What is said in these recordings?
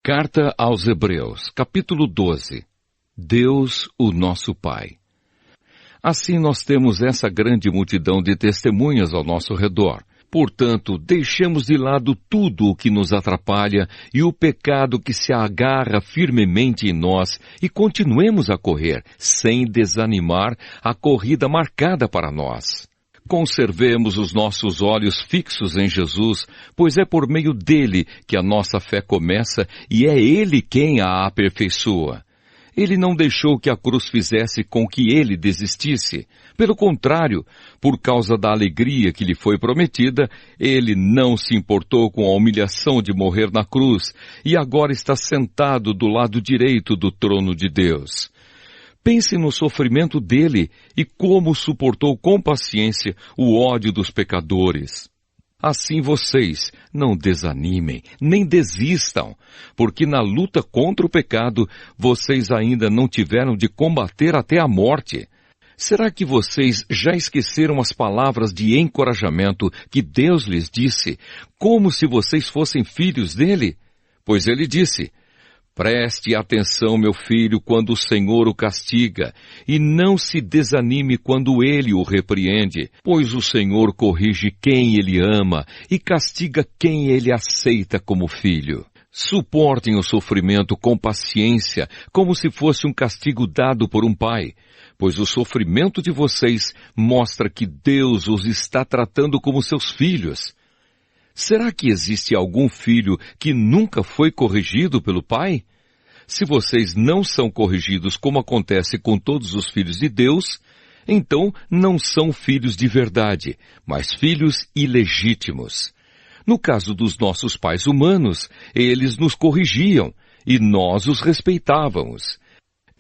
Carta aos Hebreus, capítulo 12. Deus, o nosso Pai. Assim nós temos essa grande multidão de testemunhas ao nosso redor. Portanto, deixemos de lado tudo o que nos atrapalha e o pecado que se agarra firmemente em nós e continuemos a correr, sem desanimar, a corrida marcada para nós. Conservemos os nossos olhos fixos em Jesus, pois é por meio dele que a nossa fé começa e é ele quem a aperfeiçoa. Ele não deixou que a cruz fizesse com que ele desistisse. Pelo contrário, por causa da alegria que lhe foi prometida, ele não se importou com a humilhação de morrer na cruz e agora está sentado do lado direito do trono de Deus. Pense no sofrimento dele e como suportou com paciência o ódio dos pecadores. Assim vocês não desanimem, nem desistam, porque na luta contra o pecado, vocês ainda não tiveram de combater até a morte. Será que vocês já esqueceram as palavras de encorajamento que Deus lhes disse, como se vocês fossem filhos dele? Pois ele disse: preste atenção, meu filho, quando o Senhor o castiga, e não se desanime quando ele o repreende, pois o Senhor corrige quem ele ama e castiga quem ele aceita como filho. Suportem o sofrimento com paciência, como se fosse um castigo dado por um pai, pois o sofrimento de vocês mostra que Deus os está tratando como seus filhos. Será que existe algum filho que nunca foi corrigido pelo pai? Se vocês não são corrigidos como acontece com todos os filhos de Deus, então não são filhos de verdade, mas filhos ilegítimos. No caso dos nossos pais humanos, eles nos corrigiam e nós os respeitávamos.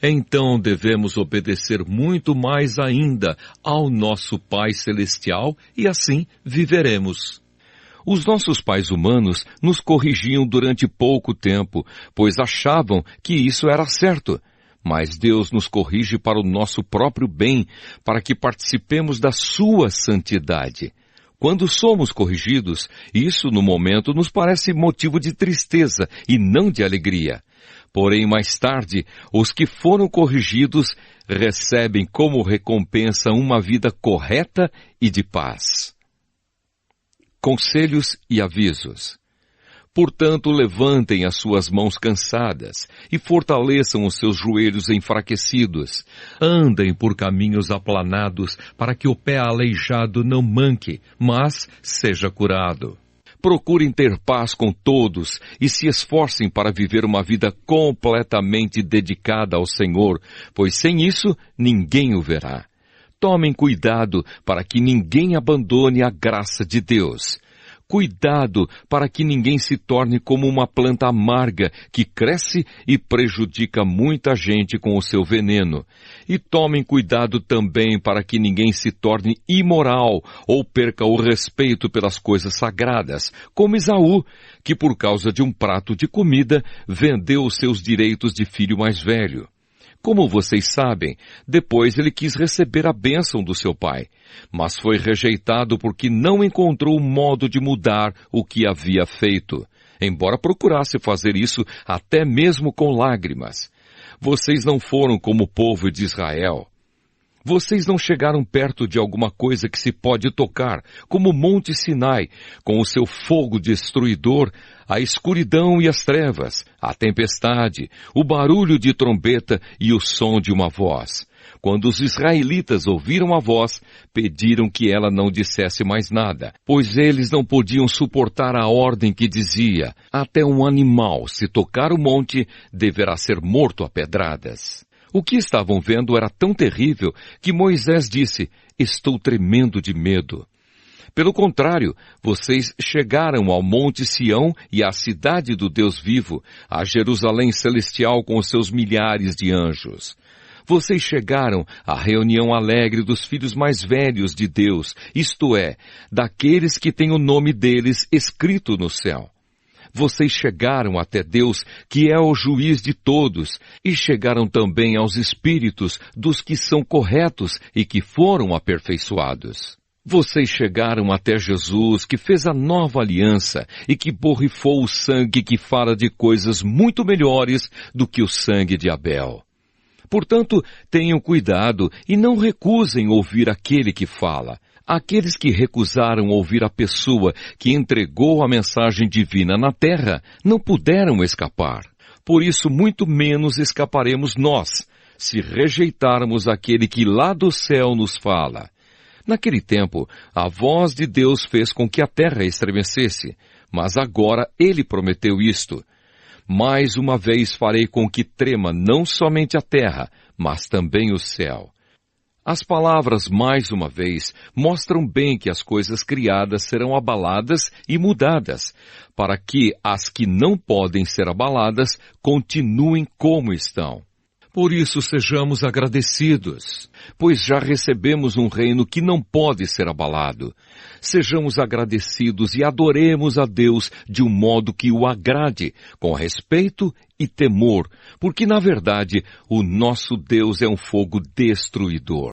Então devemos obedecer muito mais ainda ao nosso Pai Celestial e assim viveremos. Os nossos pais humanos nos corrigiam durante pouco tempo, pois achavam que isso era certo. Mas Deus nos corrige para o nosso próprio bem, para que participemos da sua santidade. Quando somos corrigidos, isso no momento nos parece motivo de tristeza e não de alegria. Porém, mais tarde, os que foram corrigidos recebem como recompensa uma vida correta e de paz. Conselhos e avisos. Portanto, levantem as suas mãos cansadas e fortaleçam os seus joelhos enfraquecidos. Andem por caminhos aplanados para que o pé aleijado não manque, mas seja curado. Procurem ter paz com todos e se esforcem para viver uma vida completamente dedicada ao Senhor, pois sem isso ninguém o verá. Tomem cuidado para que ninguém abandone a graça de Deus. Cuidado para que ninguém se torne como uma planta amarga que cresce e prejudica muita gente com o seu veneno. E tomem cuidado também para que ninguém se torne imoral ou perca o respeito pelas coisas sagradas, como Esaú, que por causa de um prato de comida vendeu os seus direitos de filho mais velho. Como vocês sabem, depois ele quis receber a bênção do seu pai, mas foi rejeitado porque não encontrou modo de mudar o que havia feito, embora procurasse fazer isso até mesmo com lágrimas. Vocês não foram como o povo de Israel. Vocês não chegaram perto de alguma coisa que se pode tocar, como o Monte Sinai, com o seu fogo destruidor, a escuridão e as trevas, a tempestade, o barulho de trombeta e o som de uma voz. Quando os israelitas ouviram a voz, pediram que ela não dissesse mais nada, pois eles não podiam suportar a ordem que dizia: até um animal, se tocar o monte, deverá ser morto a pedradas. O que estavam vendo era tão terrível que Moisés disse: estou tremendo de medo. Pelo contrário, vocês chegaram ao Monte Sião e à cidade do Deus vivo, a Jerusalém celestial com os seus milhares de anjos. Vocês chegaram à reunião alegre dos filhos mais velhos de Deus, isto é, daqueles que têm o nome deles escrito no céu. Vocês chegaram até Deus, que é o juiz de todos, e chegaram também aos espíritos dos que são corretos e que foram aperfeiçoados. Vocês chegaram até Jesus, que fez a nova aliança e que borrifou o sangue que fala de coisas muito melhores do que o sangue de Abel. Portanto, tenham cuidado e não recusem ouvir aquele que fala. Aqueles que recusaram ouvir a pessoa que entregou a mensagem divina na terra não puderam escapar. Por isso, muito menos escaparemos nós, se rejeitarmos aquele que lá do céu nos fala. Naquele tempo, a voz de Deus fez com que a terra estremecesse, mas agora ele prometeu isto: mais uma vez farei com que trema não somente a terra, mas também o céu. As palavras mais uma vez mostram bem que as coisas criadas serão abaladas e mudadas, para que as que não podem ser abaladas continuem como estão. Por isso sejamos agradecidos, pois já recebemos um reino que não pode ser abalado. Sejamos agradecidos e adoremos a Deus de um modo que o agrade, com respeito e temor, porque na verdade o nosso Deus é um fogo destruidor.